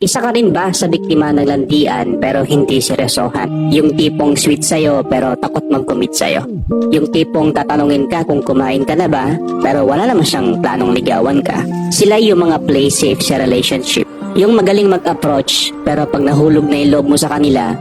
Isa ka rin ba sa biktima ng landian pero hindi seryosohan? Yung tipong sweet sa'yo pero takot mag-commit sa'yo? Yung tipong tatanungin ka kung kumain ka na ba pero wala naman siyang planong ligawan ka? Sila yung mga play safe sa relationship. Yung magaling mag-approach pero pag nahulog na yung loob mo sa kanila,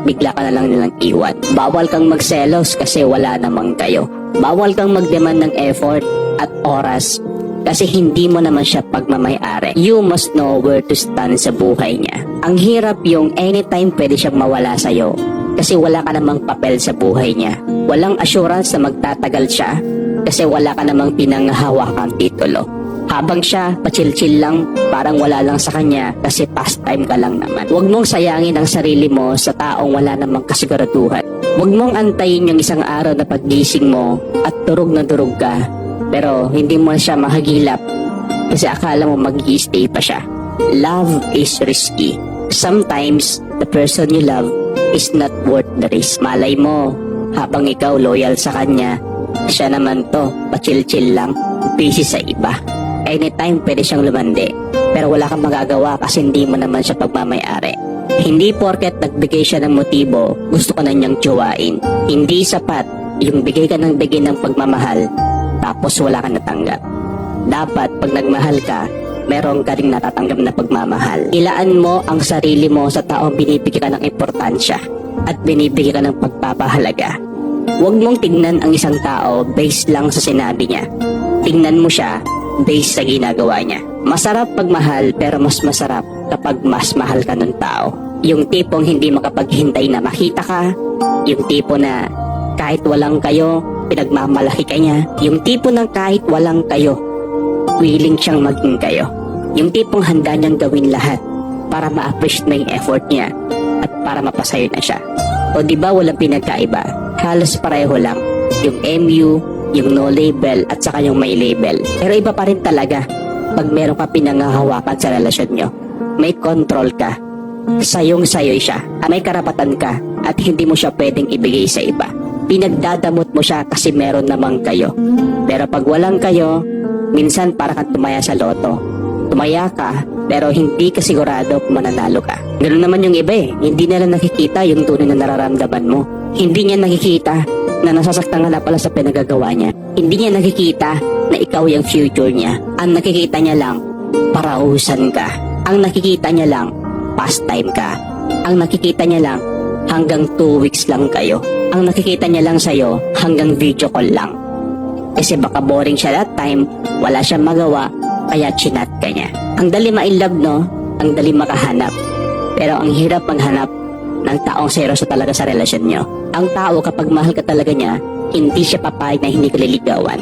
bigla ka na lang nilang iwan. Bawal kang magselos kasi wala namang kayo. Bawal kang mag-demand ng effort at oras kasi hindi mo naman siya pagmamay-ari. You must know where to stand sa buhay niya. Ang hirap yung anytime pwede siyang mawala sa'yo kasi wala ka namang papel sa buhay niya. Walang assurance na magtatagal siya kasi wala ka namang pinanghahawakang titulo. Habang siya, pa-chill-chill lang, parang wala lang sa kanya kasi pastime ka lang naman. Huwag mong sayangin ang sarili mo sa taong wala namang kasiguraduhan. Huwag mong antayin yung isang araw na paggising mo at durog na durog ka pero hindi mo siya mahagilap kasi akala mo mag-i-stay pa siya. Love is risky. Sometimes, the person you love is not worth the risk. Malay mo, habang ikaw loyal sa kanya, siya naman to, pa-chill-chill lang, busy sa iba. Anytime pwede siyang lumandi, pero wala kang magagawa kasi hindi mo naman siya pagmamay-ari. Hindi porket nagbigay siya ng motibo, gusto ka na niyang jowain. Hindi sapat yung bigay ka ng bigay ng pagmamahal, tapos wala kang natanggap. Dapat pag nagmahal ka, meron ka ring natatanggap na pagmamahal. Ilaan mo ang sarili mo sa taong binibigyan ka ng importansya at binibigyan ka ng pagpapahalaga. Huwag mong tignan ang isang tao based lang sa sinabi niya. Tignan mo siya based sa ginagawa niya. Masarap pagmahal pero mas masarap kapag mas mahal ka ng tao. Yung tipong hindi makapaghintay na makita ka, yung tipo na kahit walang kayo, pinagmamalaki ka niya. Yung tipo ng kahit walang kayo, willing siyang maging kayo. Yung tipong handa niyang gawin lahat para ma-appreciate mo yung effort niya at para mapasayo na siya. O diba walang pinagkaiba? Halos pareho lang. Yung MU, yung no label at saka yung may label. Pero iba pa rin talaga pag meron ka pinanghahawakan sa relasyon nyo. May control ka. Sayong-sayoy siya. May karapatan ka at hindi mo siya pwedeng ibigay sa iba. Pinagdadamot mo siya kasi meron namang kayo. Pero pag walang kayo, minsan para kang tumaya sa loto. Tumaya ka, pero hindi ka sigurado kung mananalo ka. Ganoon naman yung iba eh. Hindi nila nakikita yung tunay na nararamdaman mo. Hindi niya nakikita na nasasaktan ka na pala sa pinagagawa niya. Hindi niya nakikita na ikaw yung future niya. Ang nakikita niya lang, parausan ka. Ang nakikita niya lang, pastime ka. Ang nakikita niya lang, hanggang 2 weeks lang kayo. Ang nakikita niya lang sa'yo, hanggang video call lang. Kasi baka boring siya that time, wala siyang magawa, kaya chinat ka niya. Ang dali ma-inlove, no? Ang dali makahanap. Pero ang hirap maghanap ng taong seryoso talaga sa relasyon nyo. Ang tao kapag mahal ka talaga niya, hindi siya papayag na hindi ka liligawan.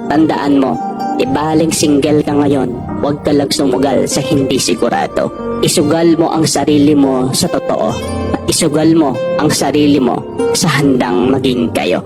Tandaan mo, ibaling single ka ngayon, huwag ka lang sumugal sa hindi sigurado. Isugal mo ang sarili mo sa totoo at isugal mo ang sarili mo sa handang maging kayo.